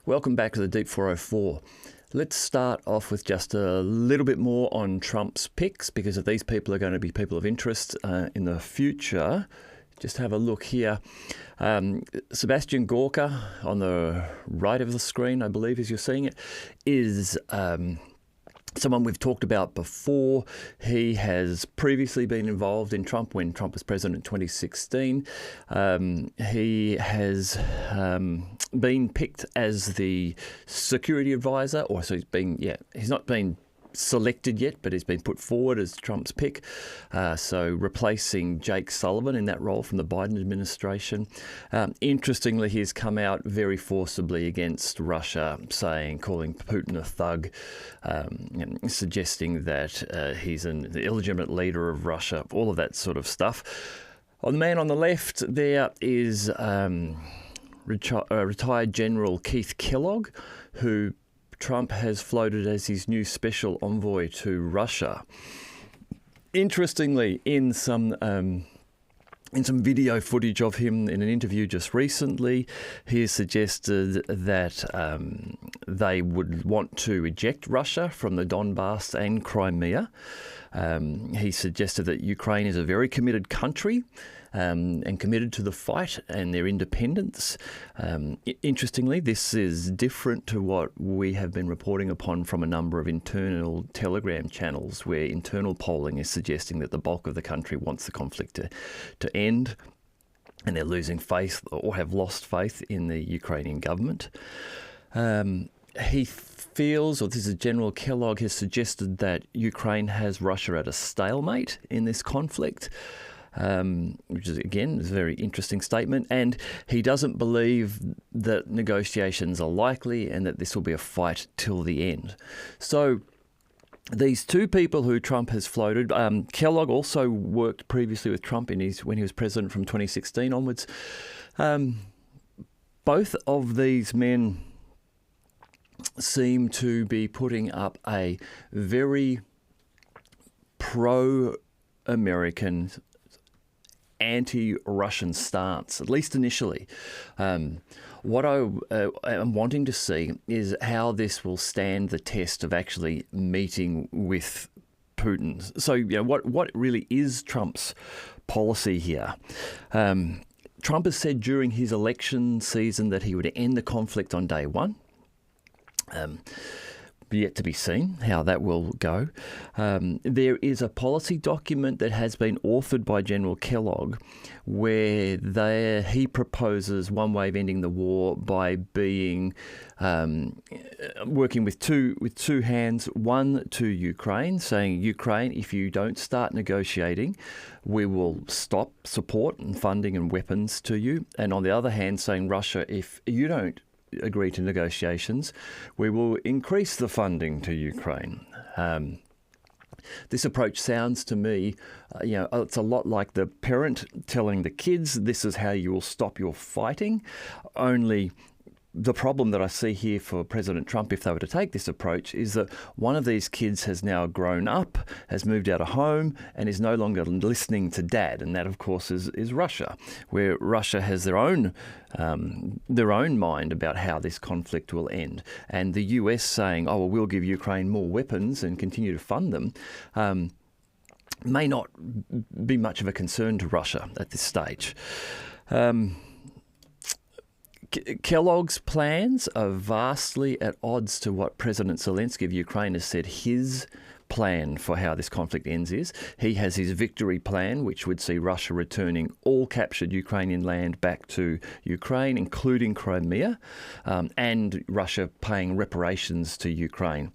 Welcome back to the Deep 404. Let's start off with just a little bit more on Trump's picks, because if these people are going to be people of interest in the future, just have a look here. Sebastian Gorka on the right of the screen, I believe, as you're seeing it, is someone we've talked about before. He has previously been involved in Trump when Trump was president in 2016. He has been picked as the security advisor, or so he's not been selected yet, but he's been put forward as Trump's pick. So replacing Jake Sullivan in that role from the Biden administration. Interestingly, he's come out very forcibly against Russia, calling Putin a thug, and suggesting that he's an illegitimate leader of Russia, all of that sort of stuff. On the man on the left, there is retired General Keith Kellogg, who Trump has floated as his new special envoy to Russia. Interestingly, in some video footage of him in an interview just recently, he has suggested that they would want to eject Russia from the Donbass and Crimea. He suggested that Ukraine is a very committed country and committed to the fight and their independence. Interestingly, this is different to what we have been reporting upon from a number of internal Telegram channels, where internal polling is suggesting that the bulk of the country wants the conflict to end, and they're losing faith or have lost faith in the Ukrainian government. He feels, or this is General Kellogg, has suggested that Ukraine has Russia at a stalemate in this conflict. Which is, again, is a very interesting statement. And he doesn't believe that negotiations are likely and that this will be a fight till the end. So these two people who Trump has floated, Kellogg also worked previously with Trump when he was president from 2016 onwards. Both of these men seem to be putting up a very pro-American, anti-Russian stance, at least initially. What I am wanting to see is how this will stand the test of actually meeting with Putin. So, what really is Trump's policy here? Trump has said during his election season that he would end the conflict on day one. Yet to be seen how that will go. There is a policy document that has been authored by General Kellogg, where he proposes one way of ending the war by being working with two hands. One to Ukraine, saying, Ukraine, if you don't start negotiating, we will stop support and funding and weapons to you. And on the other hand, saying, Russia, if you don't agree to negotiations, we will increase the funding to Ukraine. This approach sounds to me, it's a lot like the parent telling the kids, this is how you will stop your fighting. Only the problem that I see here for President Trump, if they were to take this approach, is that one of these kids has now grown up, has moved out of home, and is no longer listening to dad. And that, of course, is Russia, where Russia has their own mind about how this conflict will end. And the US saying, oh, well, we'll give Ukraine more weapons and continue to fund them, may not be much of a concern to Russia at this stage. Kellogg's plans are vastly at odds to what President Zelensky of Ukraine has said his plan for how this conflict ends is. He has his victory plan, which would see Russia returning all captured Ukrainian land back to Ukraine, including Crimea, and Russia paying reparations to Ukraine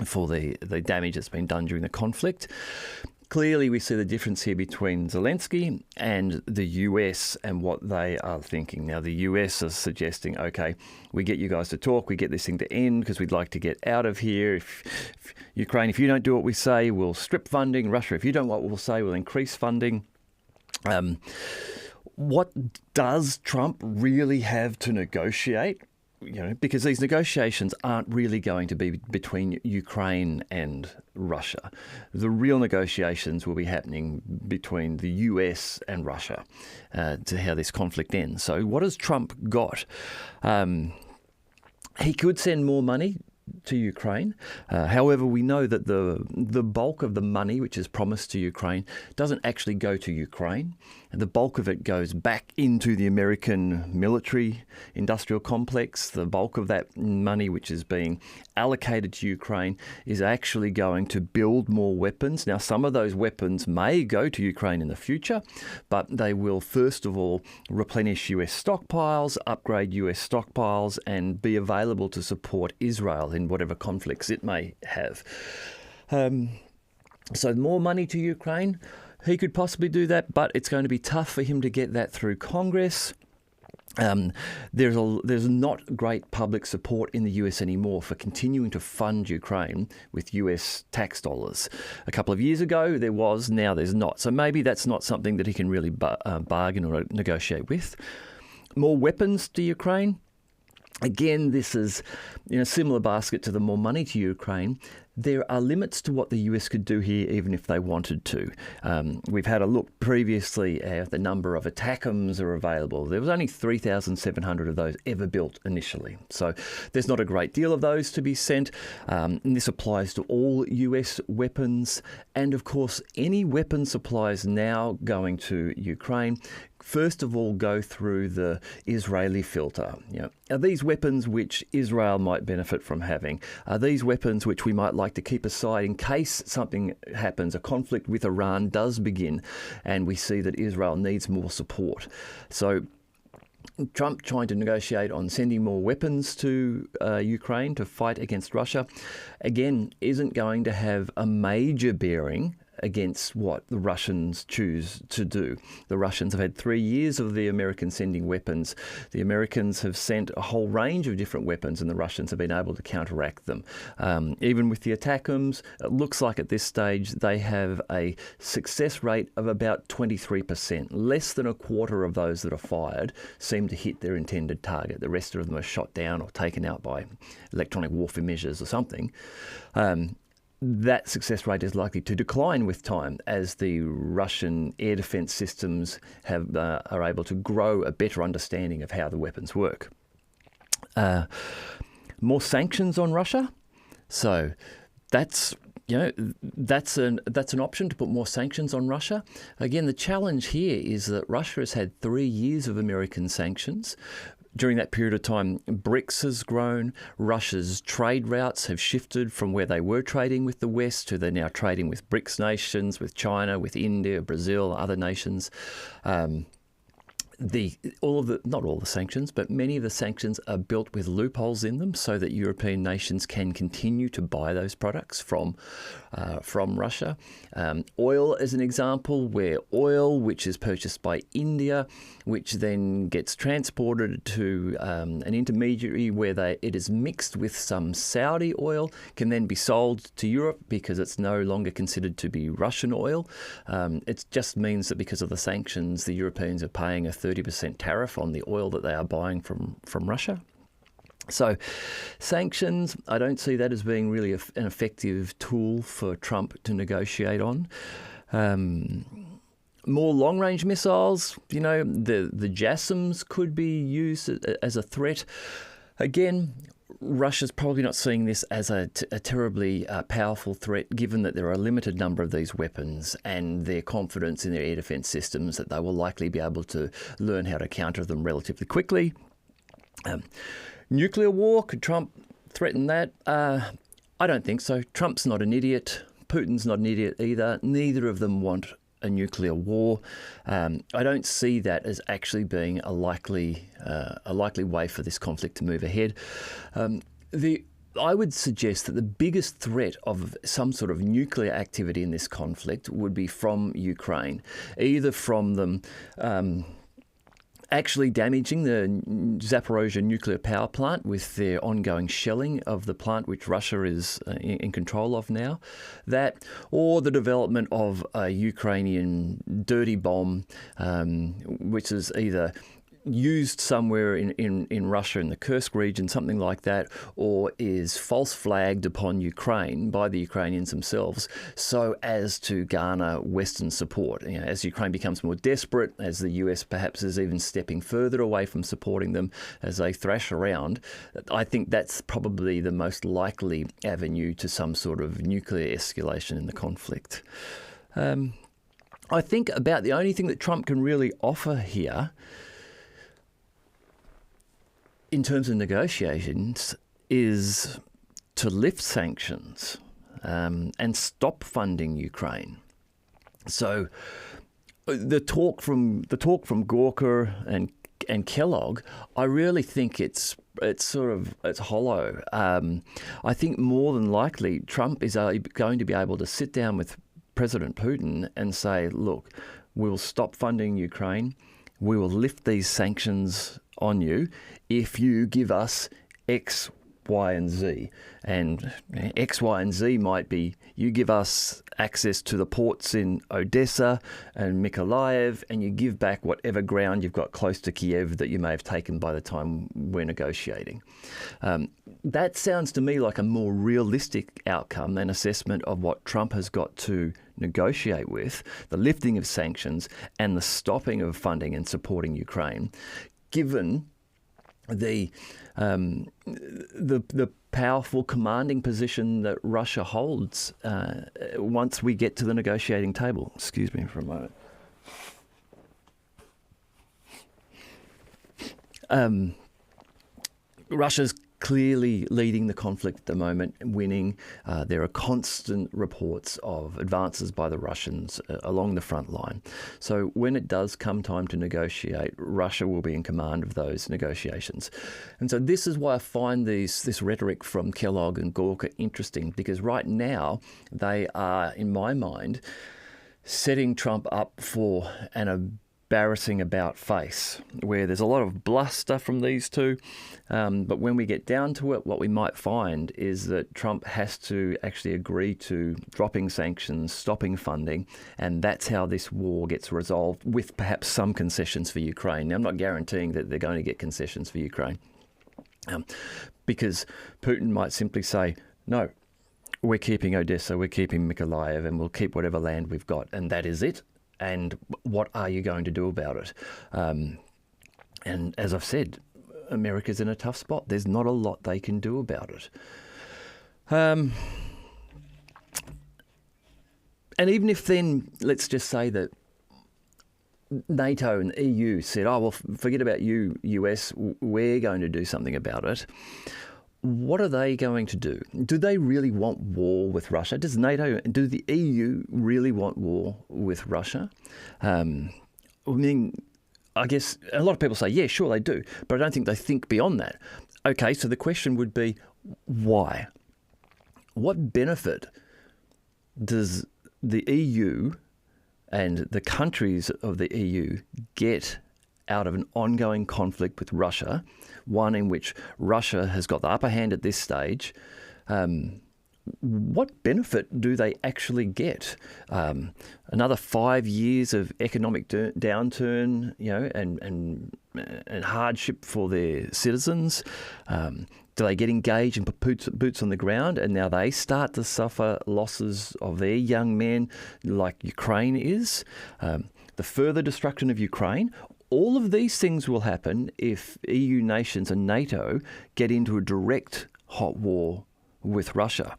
for the damage that's been done during the conflict. Clearly, we see the difference here between Zelensky and the US and what they are thinking. Now, the US is suggesting, okay, we get you guys to talk, we get this thing to end because we'd like to get out of here. If Ukraine, if you don't do what we say, we'll strip funding. Russia, if you don't what we'll say, we'll increase funding. What does Trump really have to negotiate? Because these negotiations aren't really going to be between Ukraine and Russia. The real negotiations will be happening between the US and Russia to how this conflict ends. So what has Trump got? He could send more money to Ukraine. However, we know that the bulk of the money which is promised to Ukraine doesn't actually go to Ukraine. The bulk of it goes back into the American military industrial complex. The bulk of that money which is being allocated to Ukraine is actually going to build more weapons. Now, some of those weapons may go to Ukraine in the future, but they will first of all replenish US stockpiles, upgrade US stockpiles, and be available to support Israel in whatever conflicts it may have. So more money to Ukraine. He could possibly do that, but it's going to be tough for him to get that through Congress. There's not great public support in the US anymore for continuing to fund Ukraine with US tax dollars. A couple of years ago there was, now there's not. So maybe that's not something that he can really bargain or negotiate with. More weapons to Ukraine. Again, this is in a similar basket to the more money to Ukraine. There are limits to what the US could do here, even if they wanted to. We've had a look previously at the number of ATACMS are available. There was only 3,700 of those ever built initially. So there's not a great deal of those to be sent. And this applies to all US weapons. And of course, any weapon supplies now going to Ukraine first of all go through the Israeli filter. Are these weapons which Israel might benefit from having? Are these weapons which we might like to keep aside in case something happens, a conflict with Iran does begin, and we see that Israel needs more support? So Trump trying to negotiate on sending more weapons to Ukraine to fight against Russia, again, isn't going to have a major bearing against what the Russians choose to do. The Russians have had 3 years of the Americans sending weapons. The Americans have sent a whole range of different weapons, and the Russians have been able to counteract them. Even with the ATACMS, it looks like at this stage they have a success rate of about 23%. Less than a quarter of those that are fired seem to hit their intended target. The rest of them are shot down or taken out by electronic warfare measures or something. That success rate is likely to decline with time as the Russian air defense systems are able to grow a better understanding of how the weapons work. More sanctions on Russia. So that's an option to put more sanctions on Russia. Again, the challenge here is that Russia has had 3 years of American sanctions. During that period of time, BRICS has grown. Russia's trade routes have shifted from where they were trading with the West to they're now trading with BRICS nations, with China, with India, Brazil, other nations. Not all the sanctions, but many of the sanctions are built with loopholes in them so that European nations can continue to buy those products from Russia. Oil is an example where oil, which is purchased by India, which then gets transported to an intermediary where it is mixed with some Saudi oil, can then be sold to Europe because it's no longer considered to be Russian oil. It just means that because of the sanctions, the Europeans are paying a 30% tariff on the oil that they are buying from Russia. So sanctions, I don't see that as being really an effective tool for Trump to negotiate on. More long-range missiles, the JASSMs could be used as a threat. Again, Russia's probably not seeing this as a terribly powerful threat, given that there are a limited number of these weapons and their confidence in their air defense systems that they will likely be able to learn how to counter them relatively quickly. Nuclear war, could Trump threaten that? I don't think so. Trump's not an idiot. Putin's not an idiot either. Neither of them want a nuclear war. I don't see that as actually being a likely way for this conflict to move ahead. I would suggest that the biggest threat of some sort of nuclear activity in this conflict would be from Ukraine, either from them actually damaging the Zaporozhye nuclear power plant with their ongoing shelling of the plant, which Russia is in control of now, or the development of a Ukrainian dirty bomb, which is either used somewhere in Russia, in the Kursk region, something like that, or is false flagged upon Ukraine by the Ukrainians themselves so as to garner Western support. As Ukraine becomes more desperate, as the US perhaps is even stepping further away from supporting them as they thrash around, I think that's probably the most likely avenue to some sort of nuclear escalation in the conflict. I think about the only thing that Trump can really offer here in terms of negotiations is to lift sanctions and stop funding Ukraine. So the talk from Gorka and Kellogg, I really think it's hollow. I think more than likely Trump is going to be able to sit down with President Putin and say, look, we'll stop funding Ukraine. We will lift these sanctions on you if you give us X, Y, and Z. And X, Y, and Z might be you give us access to the ports in Odessa and Mykolaiv, and you give back whatever ground you've got close to Kiev that you may have taken by the time we're negotiating. That sounds to me like a more realistic outcome and assessment of what Trump has got to negotiate with, the lifting of sanctions and the stopping of funding and supporting Ukraine, given the powerful commanding position that Russia holds once we get to the negotiating table. Excuse me for a moment. Russia's clearly leading the conflict at the moment, winning. There are constant reports of advances by the Russians along the front line. So when it does come time to negotiate, Russia will be in command of those negotiations. And so this is why I find this rhetoric from Kellogg and Gorka interesting, because right now they are, in my mind, setting Trump up for an embarrassing about face, where there's a lot of bluster from these two. But when we get down to it, what we might find is that Trump has to actually agree to dropping sanctions, stopping funding, and that's how this war gets resolved, with perhaps some concessions for Ukraine. Now, I'm not guaranteeing that they're going to get concessions for Ukraine, because Putin might simply say, no, we're keeping Odessa, we're keeping Mykolaiv, and we'll keep whatever land we've got, and that is it. And what are you going to do about it? And as I've said, America's in a tough spot. There's not a lot they can do about it. And even if then, let's just say that NATO and the EU said, oh, well, forget about you, US, we're going to do something about it. What are they going to do? Do they really want war with Russia? Does the EU really want war with Russia? I guess a lot of people say, yeah, sure they do, but I don't think they think beyond that. Okay, so the question would be, why? What benefit does the EU and the countries of the EU get out of an ongoing conflict with Russia, one in which Russia has got the upper hand at this stage? What benefit do they actually get? Another 5 years of economic downturn, and hardship for their citizens. Do they get engaged and put boots on the ground, and now they start to suffer losses of their young men, like Ukraine is? The further destruction of Ukraine. All of these things will happen if EU nations and NATO get into a direct hot war with Russia.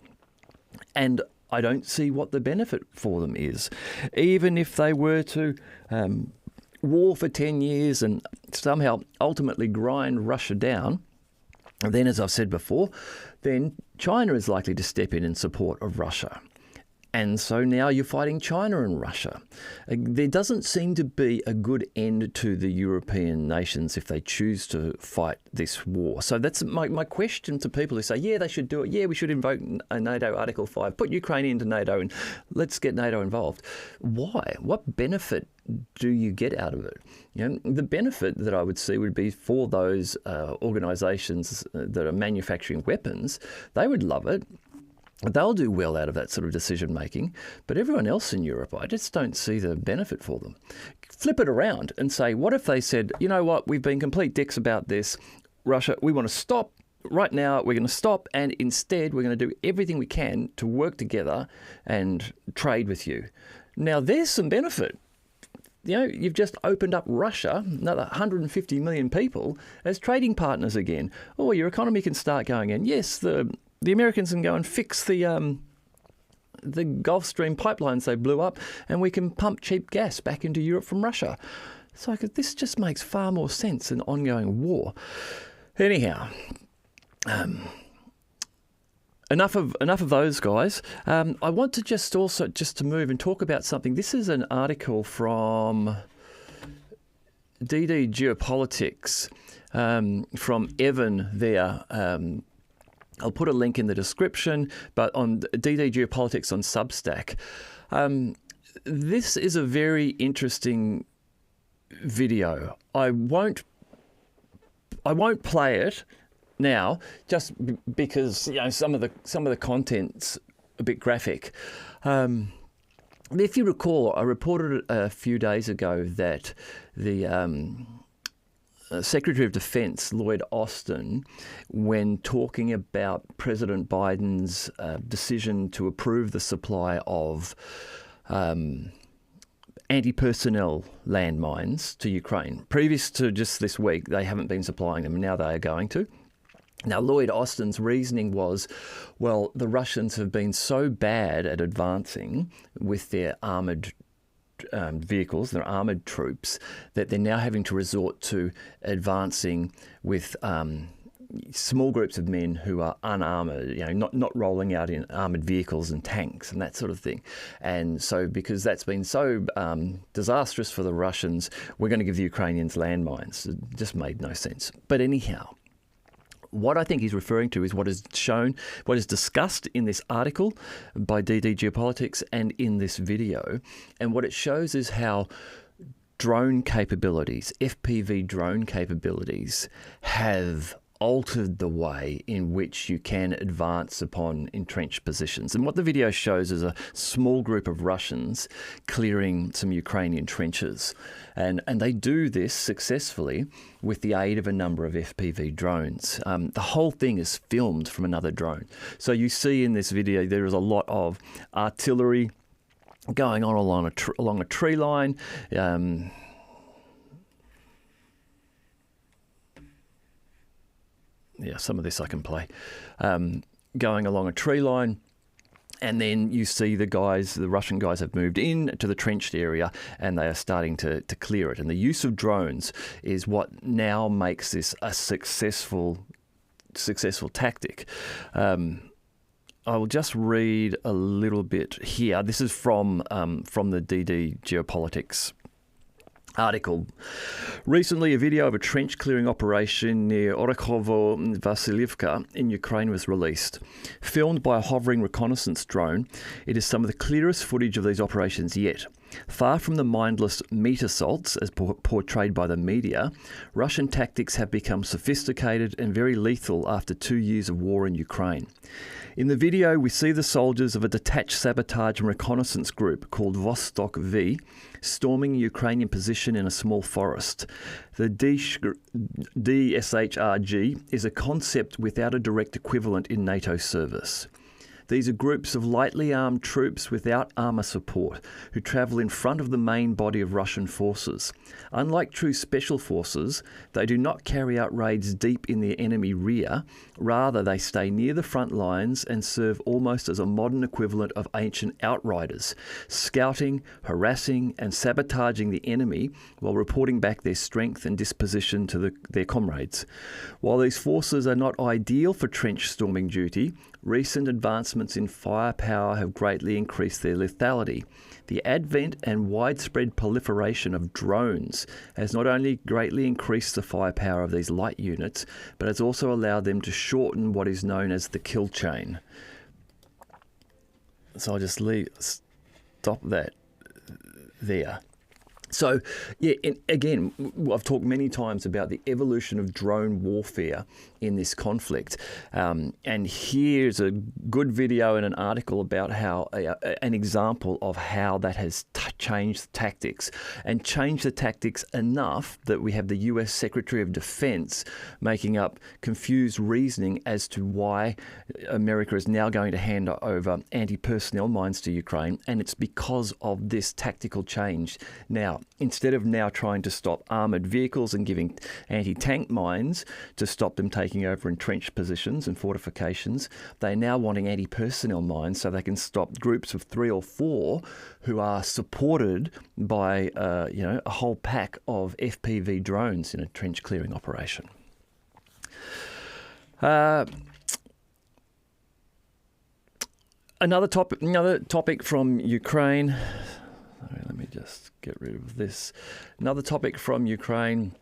And I don't see what the benefit for them is. Even if they were to war for 10 years and somehow ultimately grind Russia down, then, as I've said before, then China is likely to step in support of Russia. And so now you're fighting China and Russia. There doesn't seem to be a good end to the European nations if they choose to fight this war. So that's my question to people who say, yeah, they should do it. Yeah, we should invoke NATO Article 5, put Ukraine into NATO and let's get NATO involved. Why? What benefit do you get out of it? The benefit that I would see would be for those organisations that are manufacturing weapons. They would love it. they'll do well out of that sort of decision making. But everyone else in Europe, I just don't see the benefit for them. Flip it around and say, what if they said, you know what, we've been complete dicks about this. Russia, we want to stop. Right now, we're going to stop, and instead we're going to do everything we can to work together and trade with you. Now, there's some benefit. You know, you've just opened up Russia, another 150 million people, as trading partners again. Oh, your economy can start going in. Yes, the Americans can go and fix the Gulf Stream pipelines they blew up, and we can pump cheap gas back into Europe from Russia. So this just makes far more sense than ongoing war. Anyhow, enough of those guys. I want to just to move and talk about something. This is an article from DDGeopolitics from Evan there. I'll put a link in the description, but on DDGeopolitics on Substack. This is a very interesting video. I won't play it now, just because some of the content's a bit graphic. If you recall, I reported a few days ago that the Secretary of Defense Lloyd Austin, when talking about President Biden's decision to approve the supply of anti-personnel landmines to Ukraine. Previous to just this week, they haven't been supplying them. Now they are going to. Now, Lloyd Austin's reasoning was, well, the Russians have been so bad at advancing with their armoured vehicles, their armoured troops, that they're now having to resort to advancing with small groups of men who are unarmoured, not rolling out in armoured vehicles and tanks and that sort of thing. And so because that's been so disastrous for the Russians, we're going to give the Ukrainians landmines. It just made no sense. But anyhow, what I think he's referring to is what is discussed in this article by DDGeopolitics and in this video. And what it shows is how drone capabilities, FPV drone capabilities, have altered the way in which you can advance upon entrenched positions. And what the video shows is a small group of Russians clearing some Ukrainian trenches. And they do this successfully with the aid of a number of FPV drones. The whole thing is filmed from another drone. So you see in this video there is a lot of artillery going on along a tree line. Yeah, some of this I can play. Going along a tree line, and then you see the Russian guys have moved in to the trenched area, and they are starting to clear it. And the use of drones is what now makes this a successful tactic. I will just read a little bit here. This is from the DDGeopolitics article. Recently, a video of a trench clearing operation near Orakhovo-Vasilivka in Ukraine was released. Filmed by a hovering reconnaissance drone, it is some of the clearest footage of these operations yet. Far from the mindless meat assaults as portrayed by the media, Russian tactics have become sophisticated and very lethal after 2 years of war in Ukraine. In the video, we see the soldiers of a detached sabotage and reconnaissance group called Vostok V storming a Ukrainian position in a small forest. The DSHRG is a concept without a direct equivalent in NATO service. These are groups of lightly armed troops without armour support who travel in front of the main body of Russian forces. Unlike true special forces, they do not carry out raids deep in the enemy rear. Rather, they stay near the front lines and serve almost as a modern equivalent of ancient outriders, scouting, harassing and sabotaging the enemy while reporting back their strength and disposition to their comrades. While these forces are not ideal for trench storming duty, recent advancements in firepower have greatly increased their lethality. The advent and widespread proliferation of drones has not only greatly increased the firepower of these light units, but has also allowed them to shorten what is known as the kill chain. So I'll just stop that there. So, yeah, and again, I've talked many times about the evolution of drone warfare in this conflict. And here's a good video and an article about how an example of how that has changed tactics, and changed the tactics enough that we have the US Secretary of Defense making up confused reasoning as to why America is now going to hand over anti-personnel mines to Ukraine. And it's because of this tactical change. Now, instead of now trying to stop armoured vehicles and giving anti-tank mines to stop them taking over entrenched positions and fortifications, they're now wanting anti-personnel mines so they can stop groups of 3 or 4 who are supported by a whole pack of FPV drones in a trench clearing operation. Another topic from Ukraine. Sorry, let me just get rid of this. Another topic from Ukraine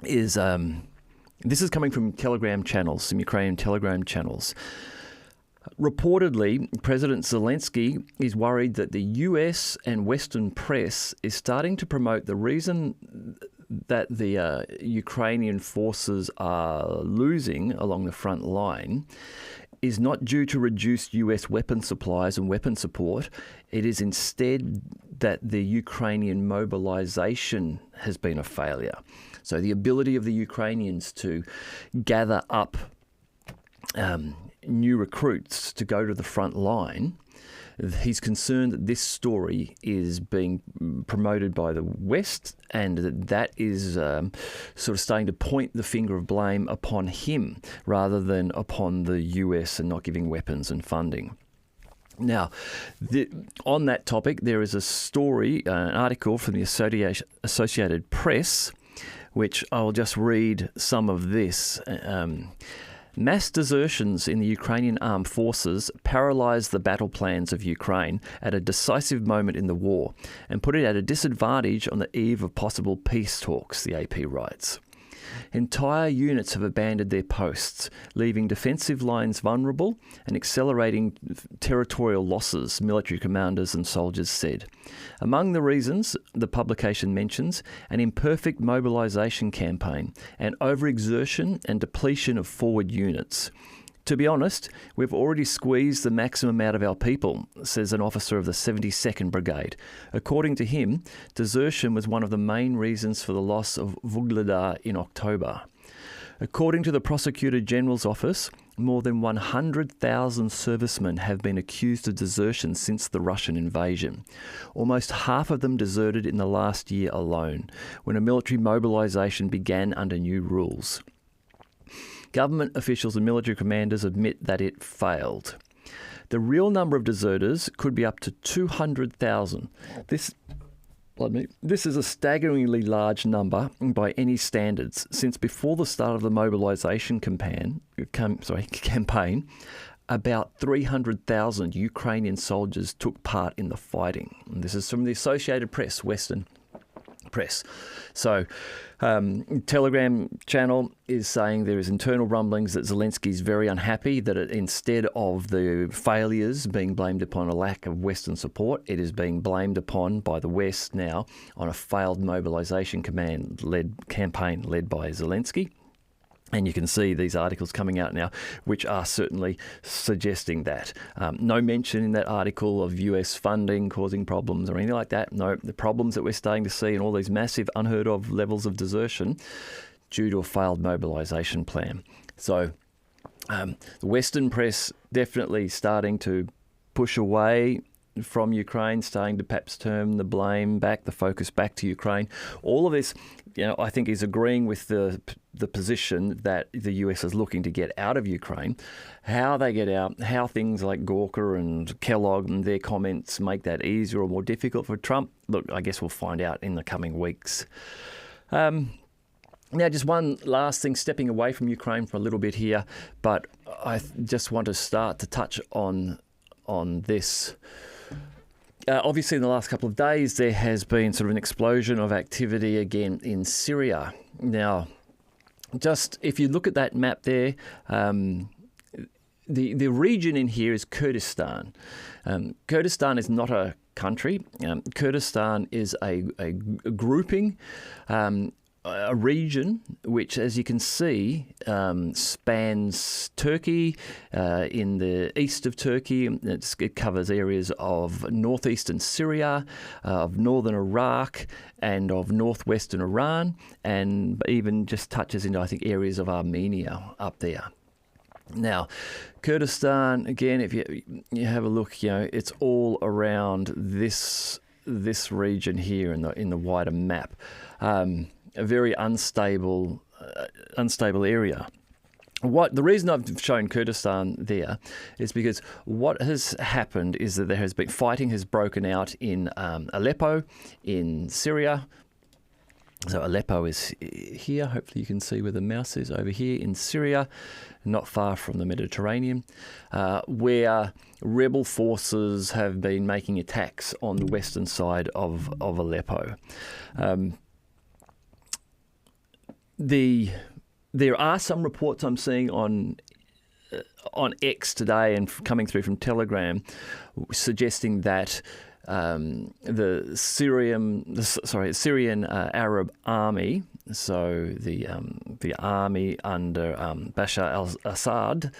is, this is coming from Telegram channels, some Ukrainian Telegram channels. Reportedly, President Zelensky is worried that the US and Western press is starting to promote the reason that the Ukrainian forces are losing along the front line is not due to reduced US weapon supplies and weapon support. It is instead that the Ukrainian mobilization has been a failure. So the ability of the Ukrainians to gather up new recruits to go to the front line, he's concerned that this story is being promoted by the West, and that is sort of starting to point the finger of blame upon him rather than upon the US and not giving weapons and funding. Now, on that topic, there is a story, an article from the Associated Press, which I'll just read some of this. Mass desertions in the Ukrainian armed forces paralysed the battle plans of Ukraine at a decisive moment in the war and put it at a disadvantage on the eve of possible peace talks, the AP writes. Entire units have abandoned their posts, leaving defensive lines vulnerable and accelerating territorial losses, military commanders and soldiers said. Among the reasons, the publication mentions an imperfect mobilisation campaign and overexertion and depletion of forward units. To be honest, we've already squeezed the maximum out of our people, says an officer of the 72nd Brigade. According to him, desertion was one of the main reasons for the loss of Vuhledar in October. According to the Prosecutor General's office, more than 100,000 servicemen have been accused of desertion since the Russian invasion. Almost half of them deserted in the last year alone, when a military mobilisation began under new rules. Government officials and military commanders admit that it failed. The real number of deserters could be up to 200,000. This is a staggeringly large number by any standards, since before the start of the mobilisation campaign, about 300,000 Ukrainian soldiers took part in the fighting. And this is from the Associated Press, Western press. So, Telegram channel is saying there is internal rumblings that Zelensky is very unhappy that instead of the failures being blamed upon a lack of Western support, it is being blamed upon by the West now on a failed mobilisation campaign led by Zelensky. And you can see these articles coming out now, which are certainly suggesting that. No mention in that article of US funding causing problems or anything like that. No, the problems that we're starting to see and all these massive, unheard of levels of desertion due to a failed mobilisation plan. So the Western press definitely starting to push away from Ukraine, starting to perhaps turn the blame back, the focus back to Ukraine. All of this, I think is agreeing with the position that the US is looking to get out of Ukraine. How they get out, how things like Gorka and Kellogg and their comments make that easier or more difficult for Trump, look, I guess we'll find out in the coming weeks. Now, just one last thing, stepping away from Ukraine for a little bit here, but I just want to start to touch on this. Obviously, in the last couple of days, there has been sort of an explosion of activity again in Syria. Now, just if you look at that map there, the region in here is Kurdistan. Kurdistan is not a country. Kurdistan is a grouping, a region which, as you can see, spans Turkey, in the east of Turkey. It covers areas of northeastern Syria, of northern Iraq, and of northwestern Iran, and even just touches into, I think, areas of Armenia up there. Now, Kurdistan, again, if you have a look, it's all around this region here in the wider map. A very unstable area. The reason I've shown Kurdistan there is because what has happened is that there has been fighting has broken out in Aleppo, in Syria. So Aleppo is here. Hopefully you can see where the mouse is, over here in Syria, not far from the Mediterranean, where rebel forces have been making attacks on the western side of Aleppo. There are some reports I'm seeing on X today and coming through from Telegram suggesting that the Syrian Arab army, so the army under Bashar al-Assad,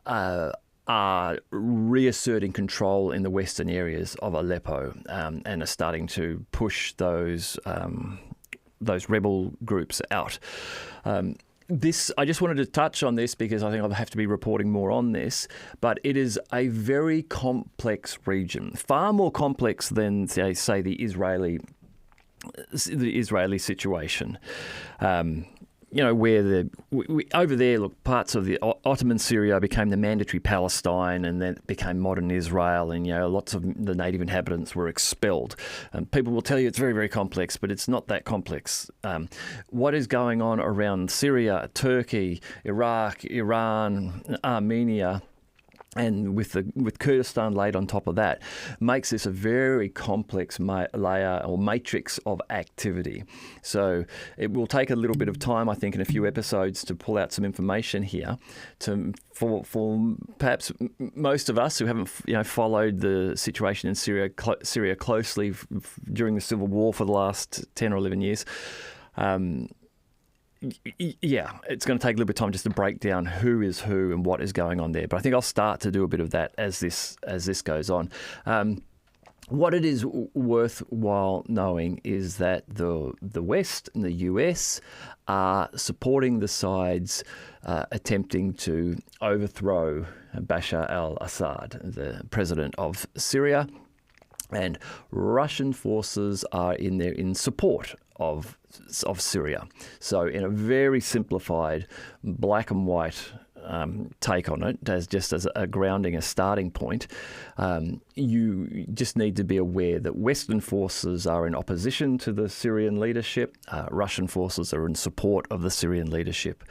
are reasserting control in the western areas of Aleppo, and are starting to push those rebel groups out. I just wanted to touch on this because I think I'll have to be reporting more on this, but it is a very complex region, far more complex than, say, the Israeli situation. Where over there, look, parts of the Ottoman Syria became the mandatory Palestine, and then it became modern Israel, and lots of the native inhabitants were expelled. People will tell you it's very, very complex, but it's not that complex. What is going on around Syria, Turkey, Iraq, Iran, Armenia, and with Kurdistan laid on top of that, makes this a very complex layer or matrix of activity. So it will take a little bit of time, I think, in a few episodes to pull out some information here for perhaps most of us who haven't followed the situation in Syria closely during the civil war for the last 10 or 11 years. It's going to take a little bit of time just to break down who is who and what is going on there. But I think I'll start to do a bit of that as this goes on. What it is worthwhile knowing is that the West and the US are supporting the sides attempting to overthrow Bashar al-Assad, the president of Syria, and Russian forces are in there in support of Syria. So in a very simplified black and white take on it, as a grounding, a starting point, you just need to be aware that Western forces are in opposition to the Syrian leadership. Russian forces are in support of the Syrian leadership.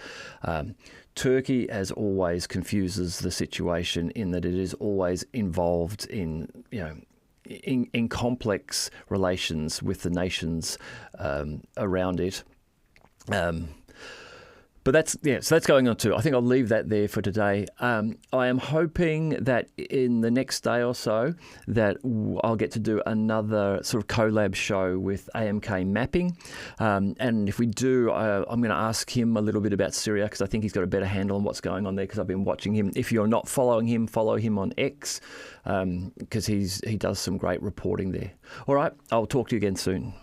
Turkey, as always, confuses the situation in that it is always involved in complex relations with the nations around it. But that's going on too. I think I'll leave that there for today. I am hoping that in the next day or so that I'll get to do another sort of collab show with AMK Mapping. And if we do, I'm going to ask him a little bit about Syria because I think he's got a better handle on what's going on there because I've been watching him. If you're not following him, follow him on X because he does some great reporting there. All right, I'll talk to you again soon.